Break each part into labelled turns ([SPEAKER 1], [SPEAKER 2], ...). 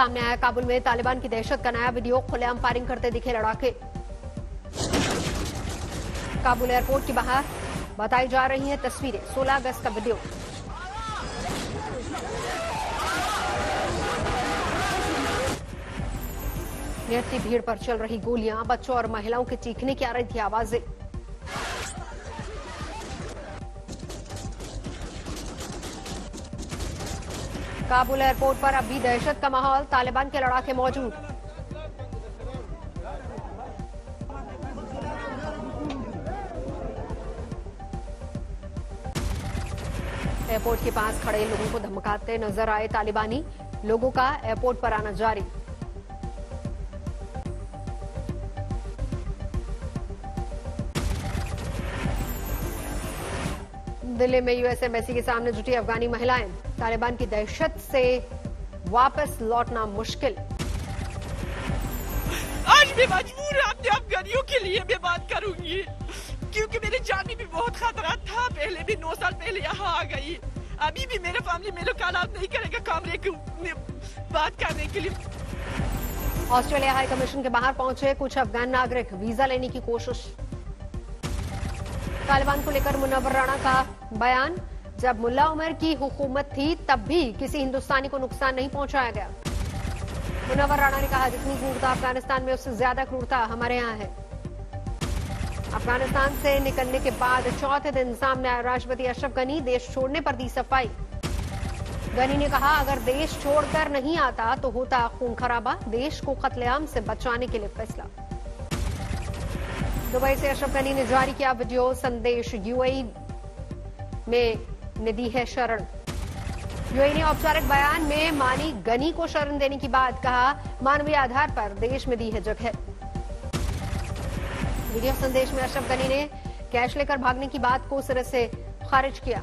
[SPEAKER 1] सामने आया काबुल में तालिबान की दहशत का नया वीडियो, खुलेआम फायरिंग करते दिखे लड़ाके। काबुल एयरपोर्ट के बाहर बताई जा रही हैं तस्वीरें, 16 अगस्त का वीडियो। नियति भीड़ पर चल रही गोलियां, बच्चों और महिलाओं के चीखने की आ रही थी आवाजें। काबुल एयरपोर्ट पर अब भी दहशत का माहौल, तालिबान के लड़ाके मौजूद। एयरपोर्ट के पास खड़े लोगों को धमकाते नजर आए तालिबानी, लोगों का एयरपोर्ट पर आना जारी। दिल्ली में यूएस एम्बेसी के सामने जुटी अफगानी महिलाएं, तालिबान की दहशत से वापस लौटना मुश्किल।
[SPEAKER 2] आज मैं मजबूर अपने अफगानियों के लिए मैं बात करूंगी, क्योंकि मेरी जान में भी बहुत खतरा था। पहले भी 9 साल पहले यहाँ आ गई, अभी भी मेरे फैमिली मेरे को अलाउ नहीं करेगा कमरे को बात करने के लिए।
[SPEAKER 1] ऑस्ट्रेलिया हाई कमीशन के बाहर पहुंचे कुछ अफगान नागरिक, वीजा लेने की कोशिश। तालिबान को लेकर मुनव्वर राणा का बयान, जब मुल्ला उमर की हुकूमत थी तब भी किसी हिंदुस्तानी को नुकसान नहीं पहुंचाया गया। मुनव्वर राणा ने कहा, जितनी क्रूरता अफगानिस्तान में उससे ज्यादा क्रूरता हमारे यहाँ है। अफगानिस्तान से निकलने के बाद चौथे दिन सामने आया राष्ट्रपति अशरफ गनी, देश छोड़ने पर दी सफाई। गनी ने कहा, अगर देश छोड़कर नहीं आता तो होता खून खराबा, देश को कत्लेआम से बचाने के लिए फैसला। दुबई से अशरफ गनी ने जारी किया वीडियो संदेश, यूएई में दी है शरण। यूएई ने औपचारिक बयान में मानी गनी को शरण देने की बात, कहा मानवीय आधार पर देश में दी है जगह। वीडियो संदेश में अशरफ गनी ने कैश लेकर भागने की बात को सिरे से खारिज किया।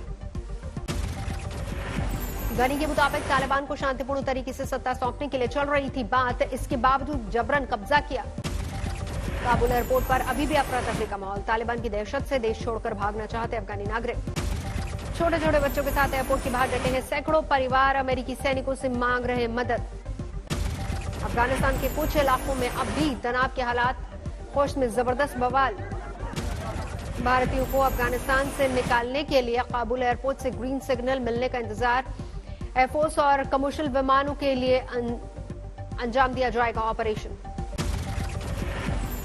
[SPEAKER 1] गनी के मुताबिक तालिबान को शांतिपूर्ण तरीके से सत्ता सौंपने के लिए चल रही थी बात, इसके बावजूद जबरन कब्जा किया। काबुल एयरपोर्ट पर अभी भी अफरा तफरी का माहौल, तालिबान की दहशत से देश छोड़कर भागना चाहते अफगानी नागरिक। छोटे छोटे बच्चों के साथ एयरपोर्ट के बाहर डटे हैं सैकड़ों परिवार, अमेरिकी सैनिकों से मांग रहे हैं मदद। अफगानिस्तान के कुछ इलाकों में अब भी तनाव के हालात, फौज में जबरदस्त बवाल। भारतीयों को अफगानिस्तान से निकालने के लिए काबुल एयरपोर्ट से ग्रीन सिग्नल मिलने का इंतजार। एयरफोर्स और कमर्शियल विमानों के लिए अंजाम दिया जाएगा ऑपरेशन।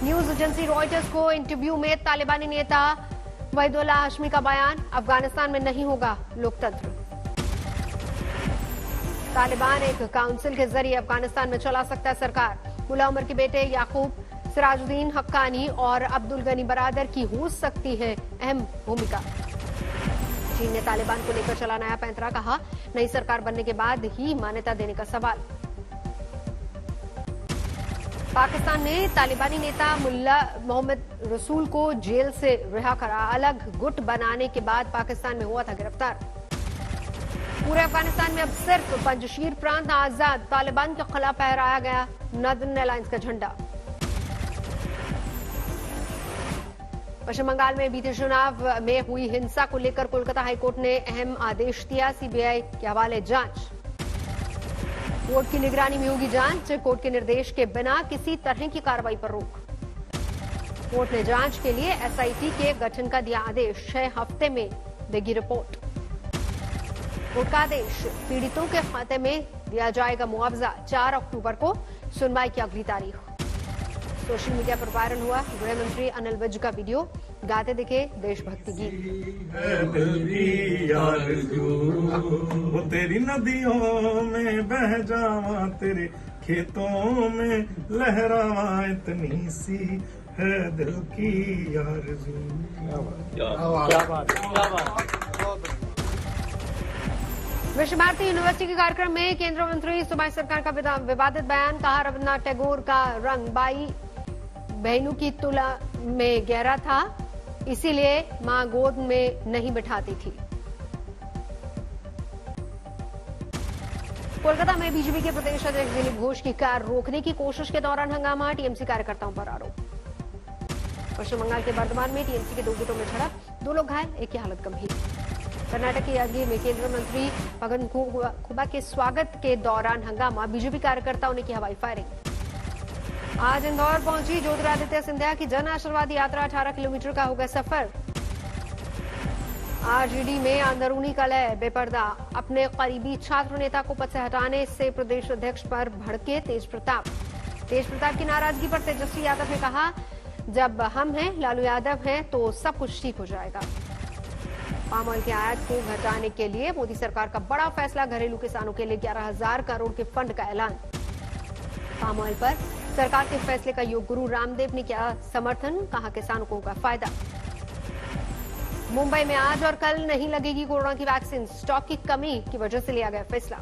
[SPEAKER 1] न्यूज एजेंसी रॉयटर्स को इंटरव्यू में तालिबानी नेता वहीदुल्लाह हाशमी का बयान, अफगानिस्तान में नहीं होगा लोकतंत्र। तालिबान एक काउंसिल के जरिए अफगानिस्तान में चला सकता है सरकार। मुल्ला उमर के बेटे याकूब सिराजुद्दीन हक्कानी और अब्दुल गनी बरादर की हो सकती है अहम भूमिका। चीन ने तालिबान को लेकर चला नया पैंतरा, कहा नई सरकार बनने के बाद ही मान्यता देने का सवाल। पाकिस्तान ने तालिबानी नेता मुल्ला मोहम्मद रसूल को जेल से रिहा करा, अलग गुट बनाने के बाद पाकिस्तान में हुआ था गिरफ्तार। पूरे अफगानिस्तान में अब सिर्फ पंजशीर प्रांत आजाद, तालिबान के खिलाफ फहराया गया नॉर्दर्न अलायंस का झंडा। पश्चिम बंगाल में बीते चुनाव में हुई हिंसा को लेकर कोलकाता हाईकोर्ट ने अहम आदेश दिया, सीबीआई के हवाले जांच। कोर्ट की निगरानी में होगी जांच, कोर्ट के निर्देश के बिना किसी तरह की कार्रवाई पर रोक। कोर्ट ने जांच के लिए एसआईटी के गठन का दिया आदेश, 6 हफ्ते में देगी रिपोर्ट। कोर्ट का आदेश, पीड़ितों के खाते में दिया जाएगा मुआवजा। 4 अक्टूबर को सुनवाई की अगली तारीख। सोशल मीडिया पर वायरल हुआ गृह मंत्री अनिल विज का वीडियो, गाते दिखे देशभक्ति गीत।
[SPEAKER 3] वो तेरी नदियों में बह जावा, तेरे खेतों में लहरावा, इतनी सी है दिल की आरज़ू।
[SPEAKER 4] क्या बात।
[SPEAKER 1] विश्व भारती यूनिवर्सिटी के कार्यक्रम में केंद्रीय मंत्री सुभाष सरकार का विवादित बयान, कहा रविन्द्रनाथ टैगोर का रंग बाई बहनों की तुला में गहरा था, इसीलिए मां गोद में नहीं बिठाती थी। कोलकाता में बीजेपी के प्रदेश अध्यक्ष दिलीप घोष की कार रोकने की कोशिश के दौरान हंगामा, टीएमसी कार्यकर्ताओं पर आरोप। पश्चिम बंगाल के बर्धमान में टीएमसी के 2 गुटों में झड़प, 2 लोग घायल, एक की हालत गंभीर। कर्नाटक के यादगिरी में केंद्रीय मंत्री फग्गन खुबा के स्वागत के दौरान हंगामा, बीजेपी कार्यकर्ताओं ने की हवाई फायरिंग। आज इंदौर पहुंची ज्योतिरादित्य सिंधिया की जन आशीर्वाद यात्रा, 18 किलोमीटर का होगा सफर। आरजेडी में अंदरूनी कलह बेपर्दा, अपने करीबी छात्र नेता को पद से हटाने से प्रदेश अध्यक्ष पर भड़के तेज प्रताप की नाराजगी पर तेजस्वी यादव ने कहा, जब हम हैं, लालू यादव हैं, तो सब कुछ ठीक हो जाएगा। पाम ऑयल के आयात को घटाने के लिए मोदी सरकार का बड़ा फैसला, घरेलू किसानों के लिए 11,000 करोड़ के फंड का ऐलान। पाम ऑयल पर सरकार के फैसले का योग गुरु रामदेव ने किया समर्थन, कहा किसानों को होगा फायदा। मुंबई में आज और कल नहीं लगेगी कोरोना की वैक्सीन, स्टॉक की कमी की वजह से लिया गया फैसला।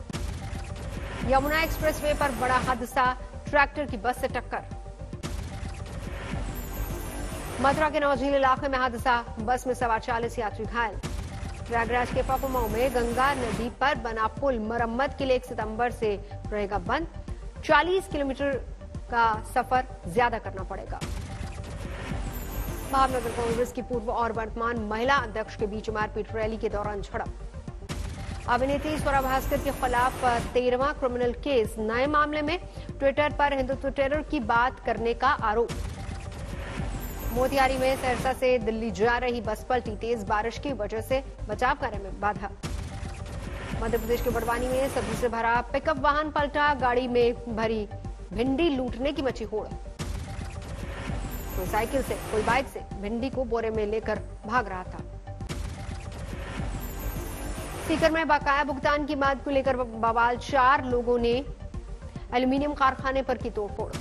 [SPEAKER 1] यमुना एक्सप्रेसवे पर बड़ा हादसा, ट्रैक्टर की बस से टक्कर। मथुरा के नौझील इलाके में हादसा, बस में सवार 40 यात्री घायल। प्रयागराज के पपमऊ में गंगा नदी पर बना पुल मरम्मत के लिए 1 सितंबर से रहेगा बंद, 40 किलोमीटर का सफर ज्यादा करना पड़ेगा। भावनगर कांग्रेस की पूर्व और वर्तमान महिला अध्यक्ष के बीच मारपीट, रैली के दौरान झड़प। अभिनेत्री स्वरा भास्कर के खिलाफ 13वां क्रिमिनल केस, नए मामले में ट्विटर पर हिंदुत्व टेरर की बात करने का आरोप। मोतिहारी में सहरसा से दिल्ली जा रही बस पलटी, तेज बारिश की वजह से बचाव कार्य में बाधा। मध्य प्रदेश के बड़वानी में सब्जी से भरा पिकअप वाहन पलटा, गाड़ी में भरी भिंडी लूटने की मची होड़। कोई साइकिल से, कोई बाइक से भिंडी को बोरे में लेकर भाग रहा था। सीकर में बकाया भुगतान की मांग को लेकर बवाल, 4 लोगों ने एल्यूमिनियम कारखाने पर की तोड़फोड़।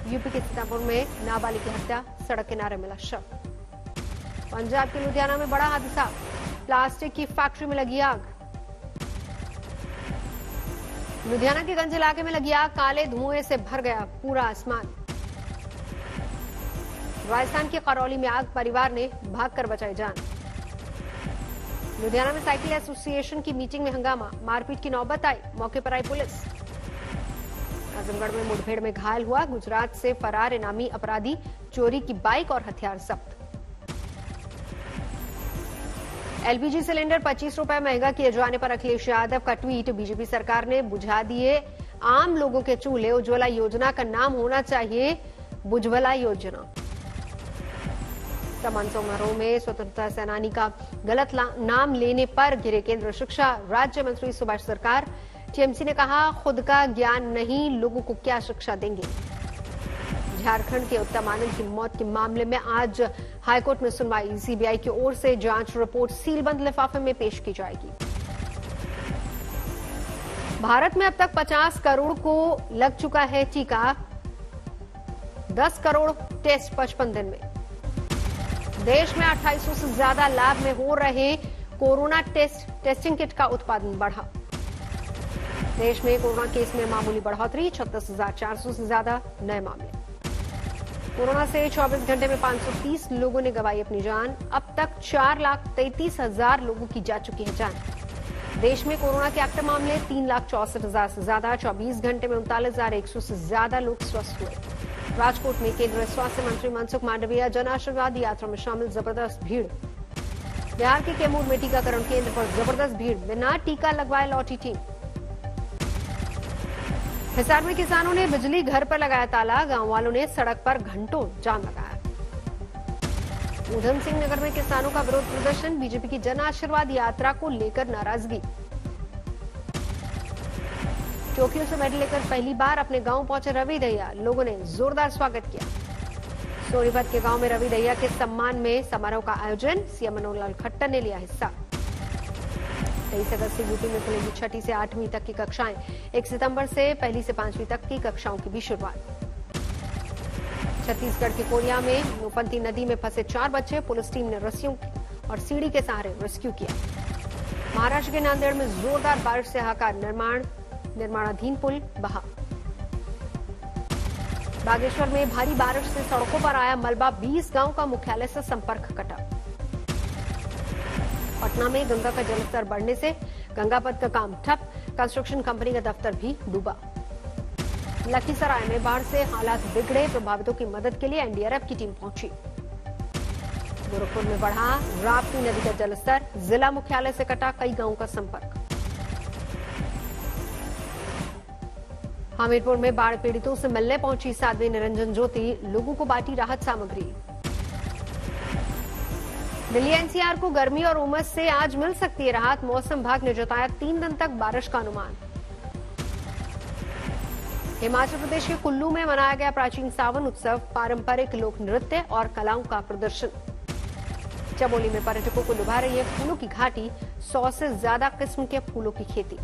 [SPEAKER 1] यूपी के सीतापुर में नाबालिग की हत्या, सड़क किनारे मिला शव। पंजाब के लुधियाना में बड़ा हादसा, प्लास्टिक की फैक्ट्री में लगी आग। लुधियाना के गंज इलाके में लगी आग, काले धुएं से भर गया पूरा आसमान। राजस्थान के करौली में आग, परिवार ने भागकर बचाई जान। लुधियाना में साइकिल एसोसिएशन की मीटिंग में हंगामा, मारपीट की नौबत आई, मौके पर आई पुलिस। आजमगढ़ में मुठभेड़ में घायल हुआ गुजरात से फरार इनामी अपराधी, चोरी की बाइक और हथियार जब्त। एलपीजी सिलेंडर 25 रुपए महंगा किए जाने पर अखिलेश यादव का ट्वीट, बीजेपी सरकार ने बुझा दिए आम लोगों के चूल्हे, उज्ज्वला योजना का नाम होना चाहिए बुझवला योजना। समान समारोह में स्वतंत्रता सेनानी का गलत नाम लेने पर गिरे केंद्रीय शिक्षा राज्य मंत्री सुभाष सरकार। टीएमसी ने कहा, खुद का ज्ञान नहीं, लोगों को क्या शिक्षा देंगे। झारखंड के उत्तम आनंद की मौत के मामले में आज हाईकोर्ट में सुनवाई, सीबीआई की ओर से जांच रिपोर्ट सीलबंद लिफाफे में पेश की जाएगी। भारत में अब तक 50 करोड़ को लग चुका है टीका, 10 करोड़ टेस्ट 55 दिन में। देश में 2800 से ज्यादा लैब में हो रहे कोरोना टेस्टिंग किट का उत्पादन बढ़ा। देश में कोरोना केस में मामूली बढ़ोतरी, 36,400 से ज्यादा नए मामले। कोरोना से 24 घंटे में 530 लोगों ने गंवाई अपनी जान। अब तक 4,33,000 लोगों की जा चुकी है जान। देश में कोरोना के एक्टिव मामले 3,64,000 से ज्यादा, 24 घंटे में 39,100 से ज्यादा लोग स्वस्थ हुए। राजकोट में केंद्रीय स्वास्थ्य मंत्री मनसुख मांडविया जन आशीर्वाद यात्रा में शामिल, जबरदस्त भीड़। बिहार के कैमूर में टीकाकरण केंद्र पर जबरदस्त भीड़, बिना टीका लगवाए लौटी टीम। हिसार में किसानों ने बिजली घर पर लगाया ताला, गांव वालों ने सड़क पर घंटों जाम लगाया। ऊधम सिंह नगर में किसानों का विरोध प्रदर्शन, बीजेपी की जन आशीर्वाद यात्रा को लेकर नाराजगी। टोक्यो से मेडल लेकर पहली बार अपने गांव पहुंचे रवि दहिया, लोगों ने जोरदार स्वागत किया। सोनीपत के गांव में रवि दहिया के सम्मान में समारोह का आयोजन, सीएम मनोहर लाल खट्टर ने लिया हिस्सा। 23 अगस्त से यूपी में खुलेगी 6ठी से 8वीं तक की कक्षाएं, 1 सितंबर से 1ली से 5वीं तक की कक्षाओं की भी शुरुआत। छत्तीसगढ़ के कोरिया में नोपंती नदी में फंसे 4 बच्चे, पुलिस टीम ने रस्सियों और सीढ़ी के सहारे रेस्क्यू किया। महाराष्ट्र के नांदेड़ में जोरदार बारिश से हाहाकार, निर्माणाधीन पुल बहा। बागेश्वर में भारी बारिश से सड़कों पर आया मलबा, 20 गांव का मुख्यालय से संपर्क कटा। पटना में गंगा का जलस्तर बढ़ने से गंगापथ का काम ठप, कंस्ट्रक्शन कंपनी का दफ्तर भी डूबा। लखीसराय में बाढ़ से हालात बिगड़े, प्रभावितों की मदद के लिए एनडीआरएफ की टीम पहुंची। गोरखपुर में बढ़ा राप्ती नदी का जलस्तर, जिला मुख्यालय से कटा कई गांवों का संपर्क। हमीरपुर में बाढ़ पीड़ितों से मिलने पहुंची साध्वी निरंजन ज्योति, लोगों को बांटी राहत सामग्री। दिल्ली एनसीआर को गर्मी और उमस से आज मिल सकती है राहत, मौसम विभाग ने जताया 3 दिन तक बारिश का अनुमान। हिमाचल प्रदेश के कुल्लू में मनाया गया प्राचीन सावन उत्सव, पारंपरिक लोक नृत्य और कलाओं का प्रदर्शन। चमोली में पर्यटकों को लुभा रही है फूलों की घाटी, 100 से ज्यादा किस्म के फूलों की खेती।